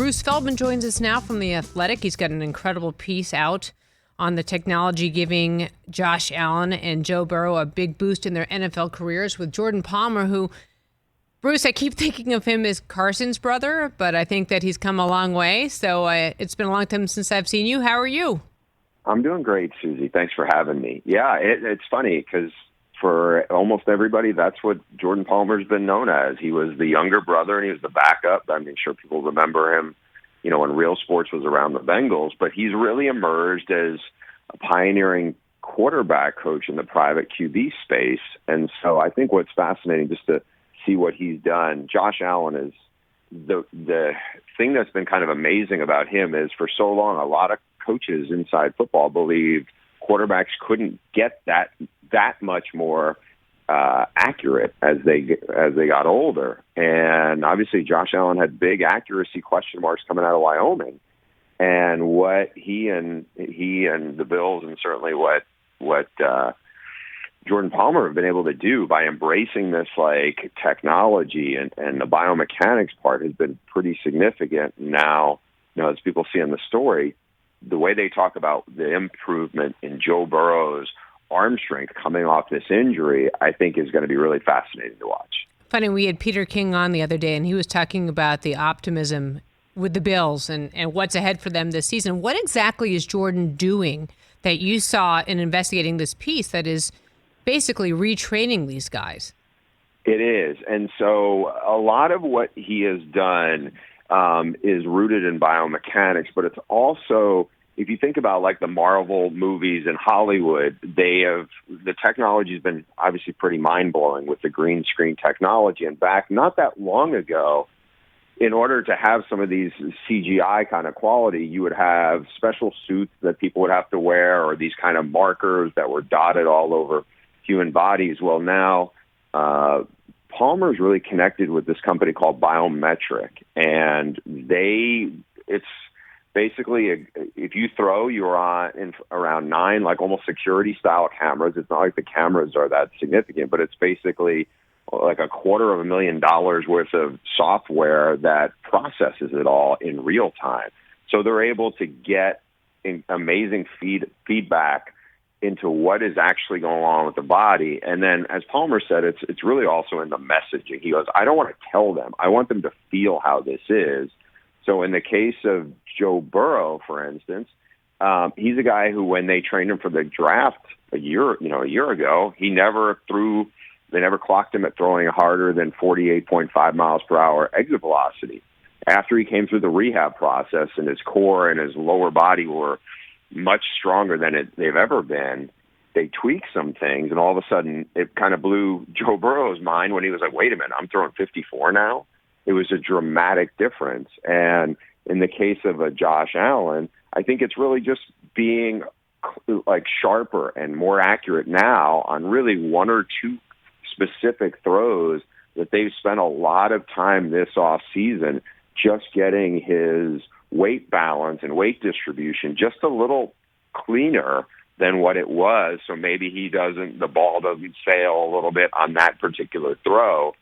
Bruce Feldman joins us now from The Athletic. He's got an incredible piece out on the technology giving Josh Allen and Joe Burrow a big boost in their NFL careers with Jordan Palmer, who, Bruce, I keep thinking of him as Carson's brother, but I think that he's come a long way. So it's been a long time since I've seen you. How are you? I'm doing great, Suzy. Thanks for having me. Yeah, it's funny because for almost everybody, that's what Jordan Palmer's been known as. He was the younger brother, and he was the backup. I'm sure people remember him, when Real Sports was around the Bengals. But he's really emerged as a pioneering quarterback coach in the private QB space. And so I think what's fascinating just to see what he's done. Josh Allen is the thing that's been kind of amazing about him is for so long, a lot of coaches inside football believed quarterbacks couldn't get that much more accurate as they got older. And obviously Josh Allen had big accuracy question marks coming out of Wyoming. And what he and the Bills, and certainly what Jordan Palmer have been able to do by embracing this like technology and the biomechanics part has been pretty significant. Now, as people see in the story, the way they talk about the improvement in Joe Burrow's arm strength coming off this injury, I think is going to be really fascinating to watch. Funny, we had Peter King on the other day, and he was talking about the optimism with the Bills and what's ahead for them this season. What exactly is Jordan doing that you saw in investigating this piece that is basically retraining these guys? It is. And so a lot of what he has done is rooted in biomechanics, but it's also, if you think about like the Marvel movies in Hollywood, the technology has been obviously pretty mind-blowing with the green screen technology. And back not that long ago, in order to have some of these CGI kind of quality, you would have special suits that people would have to wear, or these kind of markers that were dotted all over human bodies. Well, now Palmer's really connected with this company called Biometric, and it's basically if you throw, you're on around 9 like almost security style cameras. It's not like the cameras are that significant, but it's basically like $250,000 worth of software that processes it all in real time. So they're able to get amazing feedback into what is actually going on with the body. And then, as Palmer said, it's really also in the messaging. He goes, I don't want to tell them. I want them to feel how this is. So in the case of Joe Burrow, for instance, he's a guy who, when they trained him for the draft a year ago, they never clocked him at throwing harder than 48.5 miles per hour exit velocity. After he came through the rehab process and his core and his lower body were much stronger than they've ever been, they tweaked some things, and all of a sudden it kind of blew Joe Burrow's mind when he was like, wait a minute, I'm throwing 54 now? It was a dramatic difference. And in the case of a Josh Allen, I think it's really just being like sharper and more accurate now on really one or two specific throws that they've spent a lot of time this off season just getting his weight balance and weight distribution just a little cleaner than what it was. So maybe the ball doesn't sail a little bit on that particular throw.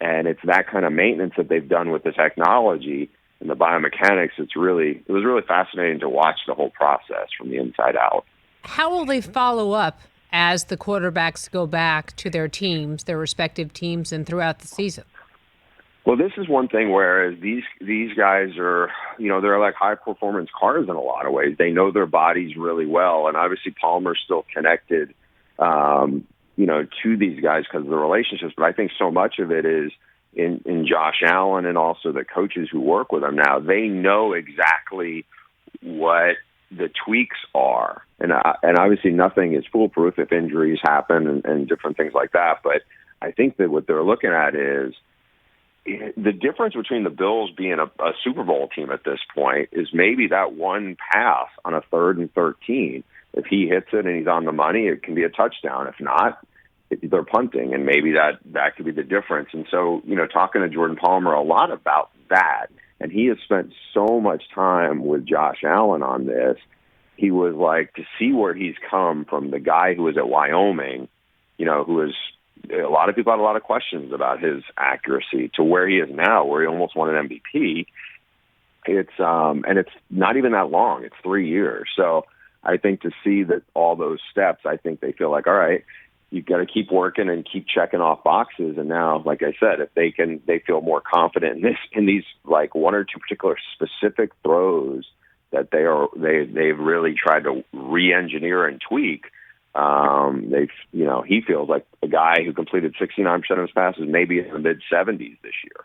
And it's that kind of maintenance that they've done with the technology and the biomechanics. It was really fascinating to watch the whole process from the inside out. How will they follow up as the quarterbacks go back to their teams, their respective teams, and throughout the season? Well, this is one thing, whereas these guys are, they're like high-performance cars in a lot of ways. They know their bodies really well, and obviously Palmer's still connected, to these guys because of the relationships. But I think so much of it is in Josh Allen and also the coaches who work with him now. They know exactly what the tweaks are. And obviously nothing is foolproof if injuries happen and different things like that. But I think that what they're looking at is the difference between the Bills being a Super Bowl team at this point is maybe that one pass on a 3rd and 13. If he hits it and he's on the money, it can be a touchdown. If not, they're punting, and maybe that could be the difference. And so, talking to Jordan Palmer a lot about that, and he has spent so much time with Josh Allen on this. He was like, to see where he's come from the guy who was at Wyoming, who is, a lot of people had a lot of questions about his accuracy, to where he is now, where he almost won an MVP. And it's not even that long. It's 3 years. So I think to see that all those steps, I think they feel like, all right, you've got to keep working and keep checking off boxes. And now, like I said, if they feel more confident in these like one or two particular specific throws that they've really tried to re-engineer and tweak. He feels like a guy who completed 69% of his passes, maybe in the mid-70s this year.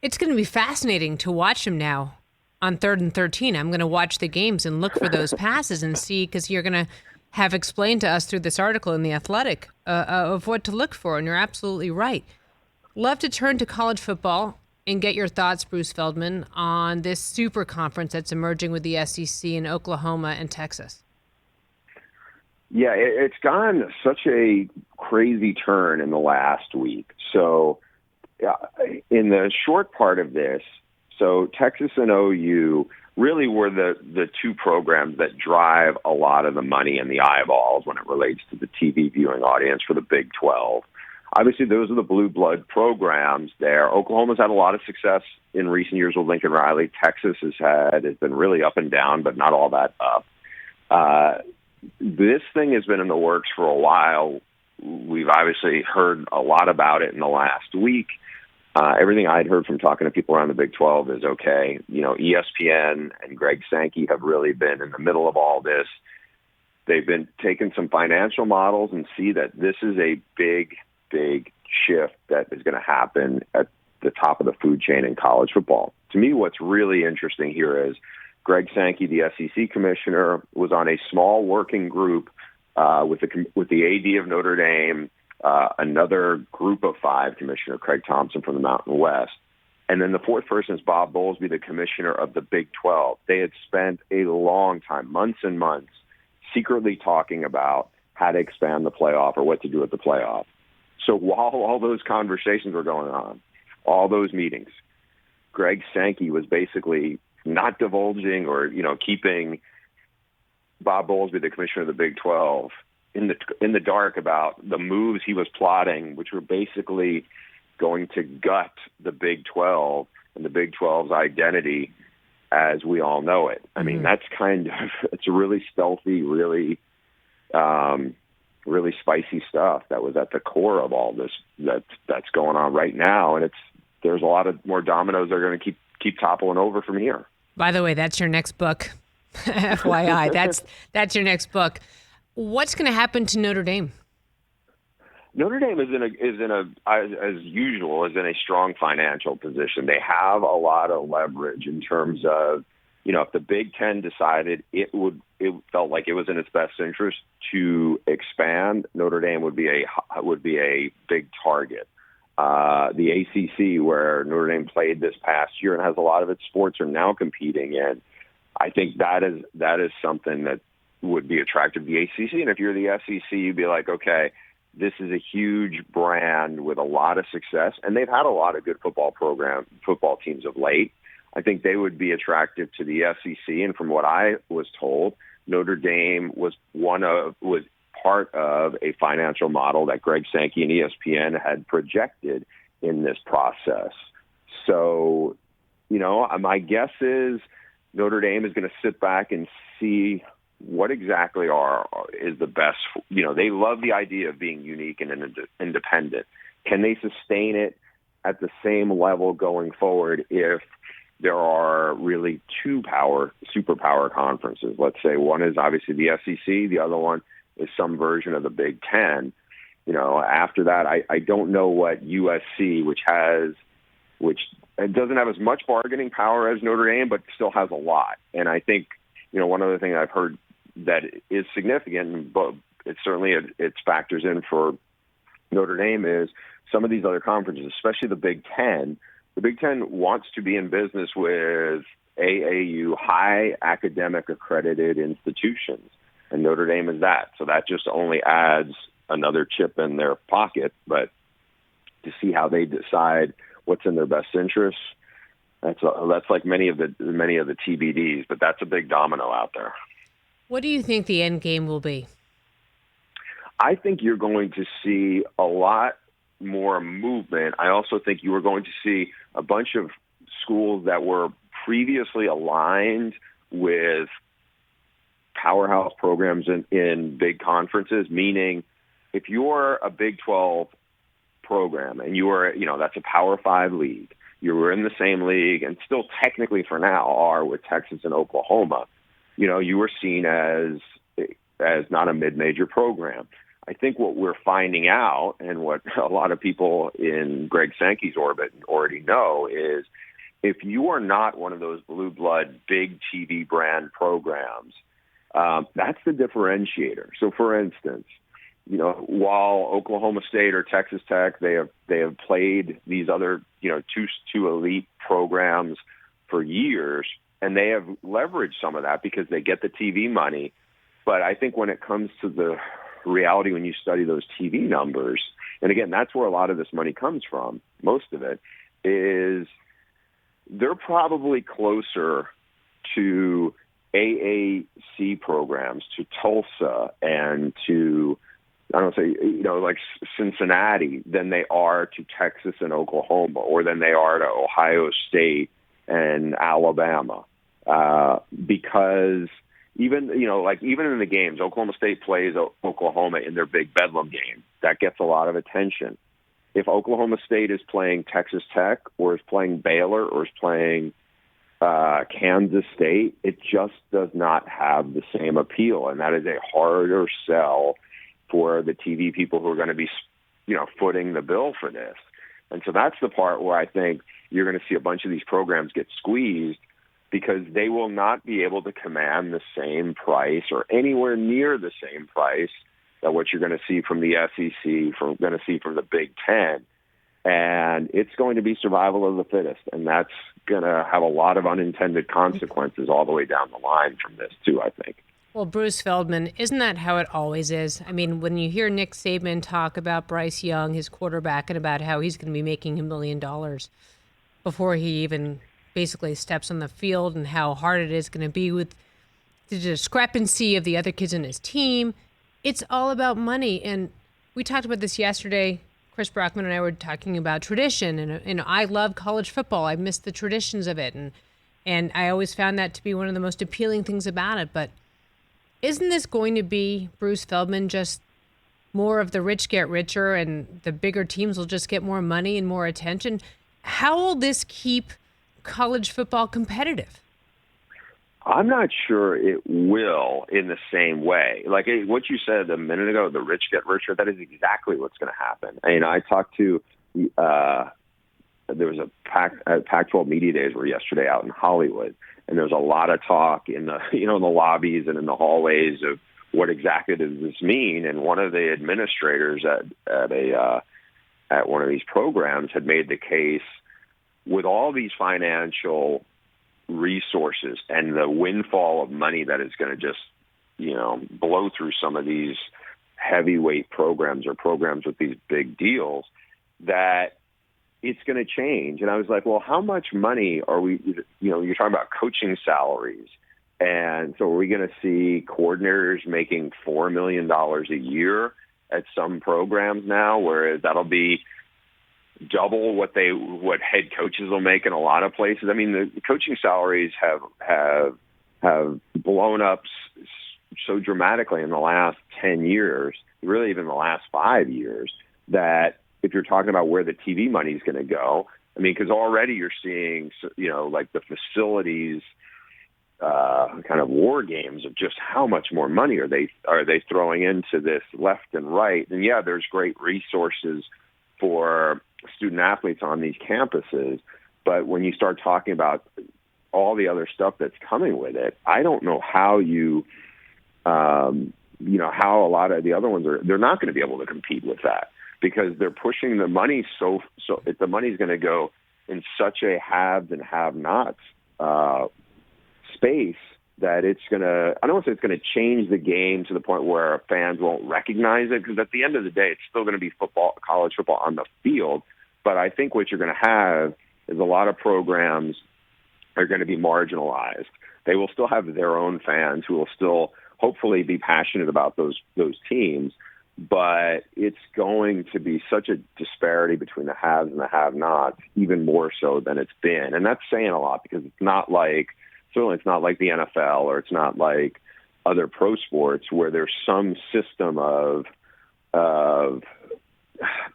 It's going to be fascinating to watch him now on 3rd and 13. I'm going to watch the games and look for those passes and see, because you're going to have explained to us through this article in The Athletic of what to look for, and you're absolutely right. Love to turn to college football and get your thoughts, Bruce Feldman, on this super conference that's emerging with the SEC in Oklahoma and Texas. Yeah, it's gone such a crazy turn in the last week. So in the short part of this, so Texas and OU really were the two programs that drive a lot of the money and the eyeballs when it relates to the TV viewing audience for the Big 12. Obviously, those are the blue blood programs there. Oklahoma's had a lot of success in recent years with Lincoln Riley. Texas has been really up and down, but not all that up. This thing has been in the works for a while. We've obviously heard a lot about it in the last week. Everything I'd heard from talking to people around the Big 12 is okay. ESPN and Greg Sankey have really been in the middle of all this. They've been taking some financial models and see that this is a big shift that is going to happen at the top of the food chain in college football. To me, what's really interesting here is Greg Sankey, the SEC commissioner, was on a small working group with the AD of Notre Dame, another group of 5, Commissioner Craig Thompson from the Mountain West, and then the fourth person is Bob Bowlesby, the commissioner of the Big 12. They had spent a long time, months and months, secretly talking about how to expand the playoff or what to do with the playoff. So while all those conversations were going on, all those meetings, Greg Sankey was basically not divulging or, keeping Bob Bowlesby, the commissioner of the Big 12, in the dark about the moves he was plotting, which were basically going to gut the Big 12 and the Big 12's identity as we all know it. I mean, that's it's a really stealthy, really spicy stuff that was at the core of all this that's going on right now. And there's a lot of more dominoes that are going to keep toppling over from here. By the way, that's your next book. FYI, that's your next book. What's going to happen to Notre Dame? Notre Dame is as usual, is in a strong financial position. They have a lot of leverage in terms of, if the Big Ten decided it felt like it was in its best interest to expand, Notre Dame would be a big target. The ACC, where Notre Dame played this past year and has a lot of its sports are now competing in, I think that is something that would be attractive to the ACC. And if you're the SEC, you'd be like, okay, this is a huge brand with a lot of success, and they've had a lot of good football teams of late. I think they would be attractive to the SEC. And from what I was told, Notre Dame was part of a financial model that Greg Sankey and ESPN had projected in this process. So, my guess is Notre Dame is going to sit back and see what exactly is the best. They love the idea of being unique and independent. Can they sustain it at the same level going forward if there are really two superpower conferences? Let's say one is obviously the SEC, the other one is some version of the Big Ten. After that, I don't know what USC, which doesn't have as much bargaining power as Notre Dame, but still has a lot. And I think, one other thing I've heard that is significant, but it factors in for Notre Dame, is some of these other conferences, especially the Big Ten. The Big Ten wants to be in business with AAU, high academic accredited institutions, and Notre Dame is that. So that just only adds another chip in their pocket. But to see how they decide what's in their best interest, that's like many of the TBDs, but that's a big domino out there. What do you think the end game will be? I think you're going to see a lot more movement. I also think you are going to see a bunch of schools that were previously aligned with powerhouse programs in big conferences, meaning if you're a Big 12 program and that's a Power 5 league, you were in the same league and still technically for now are with Texas and Oklahoma, you were seen as not a mid-major program. I think what we're finding out, and what a lot of people in Greg Sankey's orbit already know, is if you are not one of those blue blood big TV brand programs, that's the differentiator. So, for instance, while Oklahoma State or Texas Tech, they have played these other two elite programs for years, and they have leveraged some of that because they get the TV money. But I think when it comes to the reality, when you study those TV numbers, and again, that's where a lot of this money comes from, most of it, is they're probably closer to AAC programs, to Tulsa and to, I don't say, like Cincinnati, than they are to Texas and Oklahoma, or than they are to Ohio State and Alabama. Because even in the games, Oklahoma State plays Oklahoma in their big Bedlam game. That gets a lot of attention. If Oklahoma State is playing Texas Tech or is playing Baylor or is playing Kansas State, it just does not have the same appeal, and that is a harder sell for the TV people who are going to be, footing the bill for this. And so that's the part where I think you're going to see a bunch of these programs get squeezed, because they will not be able to command the same price or anywhere near the same price that what you're going to see from the SEC, going to see from the Big Ten. And it's going to be survival of the fittest, and that's going to have a lot of unintended consequences all the way down the line from this, too, I think. Well, Bruce Feldman, isn't that how it always is? I mean, when you hear Nick Saban talk about Bryce Young, his quarterback, and about how he's going to be making $1 million before he even basically steps on the field, and how hard it is going to be with the discrepancy of the other kids in his team, it's all about money. And we talked about this yesterday. Chris Brockman and I were talking about tradition, and I love college football. I miss the traditions of it, and I always found that to be one of the most appealing things about it. But isn't this going to be, Bruce Feldman, just more of the rich get richer and the bigger teams will just get more money and more attention? How will this keep college football competitive? I'm not sure it will in the same way. Like what you said a minute ago, the rich get richer, that is exactly what's going to happen. And I talked to, there was a Pac-12 Media Days were yesterday out in Hollywood, and there was a lot of talk in the, in the lobbies and in the hallways of what exactly does this mean. And one of the administrators at one of these programs had made the case, with all these financial resources and the windfall of money that is going to just, blow through some of these heavyweight programs or programs with these big deals, that it's going to change. And I was like, well, how much money are we, you're talking about coaching salaries. And so are we going to see coordinators making $4 million a year at some programs now, whereas that'll be double what head coaches will make in a lot of places? I mean, the coaching salaries have blown up so dramatically in the last 10 years, really even the last 5 years, that if you're talking about where the TV money is going to go, I mean, because already you're seeing, like the facilities kind of war games of just how much more money are they throwing into this left and right. And yeah, there's great resources for student athletes on these campuses, but when you start talking about all the other stuff that's coming with it, I don't know how how a lot of the other ones they're not going to be able to compete with that, because they're pushing the money so the money's going to go in such a haves and have-nots space that it's going to, I don't want to say it's going to change the game to the point where fans won't recognize it, because at the end of the day, it's still going to be football, college football on the field. But I think what you're going to have is a lot of programs are going to be marginalized. They will still have their own fans who will still hopefully be passionate about those teams, but it's going to be such a disparity between the haves and the have-nots, even more so than it's been. And that's saying a lot, because it's not like the NFL, or it's not like other pro sports where there's some system of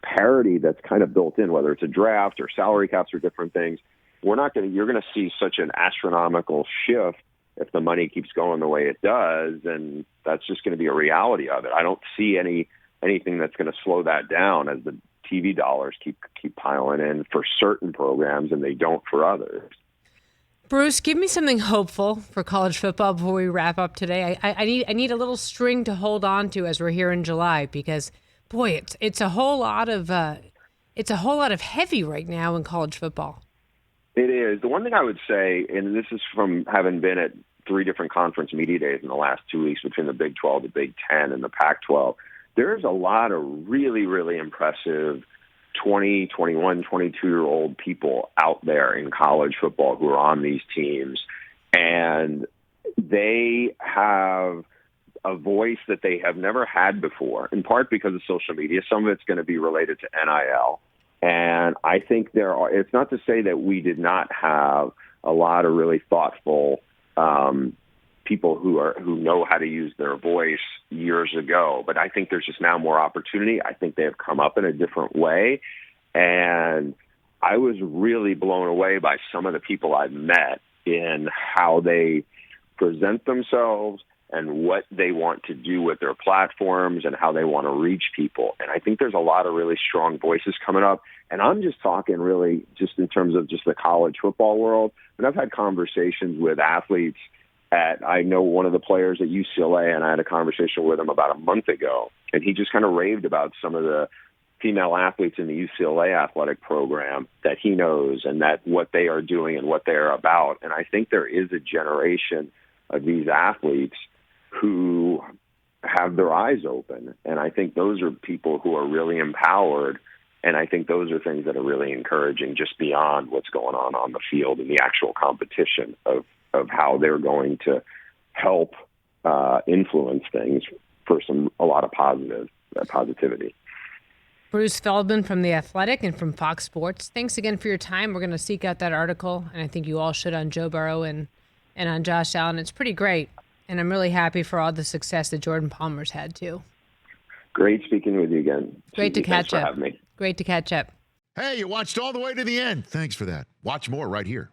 parity that's kind of built in, whether it's a draft or salary caps or different things. You're going to see such an astronomical shift if the money keeps going the way it does, and that's just going to be a reality of it. I don't see anything that's going to slow that down as the TV dollars keep piling in for certain programs and they don't for others. Bruce, give me something hopeful for college football before we wrap up today. I need a little string to hold on to as we're here in July, because boy, it's a whole lot of heavy right now in college football. It is. The one thing I would say, and this is from having been at 3 different conference media days in the last 2 weeks between the Big 12, the Big 10, and the Pac-12, there's a lot of really, really impressive 20, 21, 22-year-old people out there in college football who are on these teams, and they have a voice that they have never had before, in part because of social media. Some of it's going to be related to NIL. And I think it's not to say that we did not have a lot of really thoughtful people who know how to use their voice years ago, but I think there's just now more opportunity. I think they have come up in a different way, and I was really blown away by some of the people I've met in how they present themselves and what they want to do with their platforms and how they want to reach people. And I think there's a lot of really strong voices coming up. And I'm just talking really just in terms of just the college football world. And I've had conversations with athletes I know one of the players at UCLA, and I had a conversation with him about a month ago, and he just kind of raved about some of the female athletes in the UCLA athletic program that he knows and that what they are doing and what they are about. And I think there is a generation of these athletes who have their eyes open. And I think those are people who are really empowered. And I think those are things that are really encouraging, just beyond what's going on the field and the actual competition of how they're going to help influence things for a lot of positivity. Bruce Feldman from The Athletic and from Fox Sports, thanks again for your time. We're going to seek out that article, and I think you all should, on Joe Burrow and on Josh Allen. It's pretty great, and I'm really happy for all the success that Jordan Palmer's had, too. Great speaking with you again. Great to catch up. Thanks for having me. Great to catch up. Hey, you watched all the way to the end. Thanks for that. Watch more right here.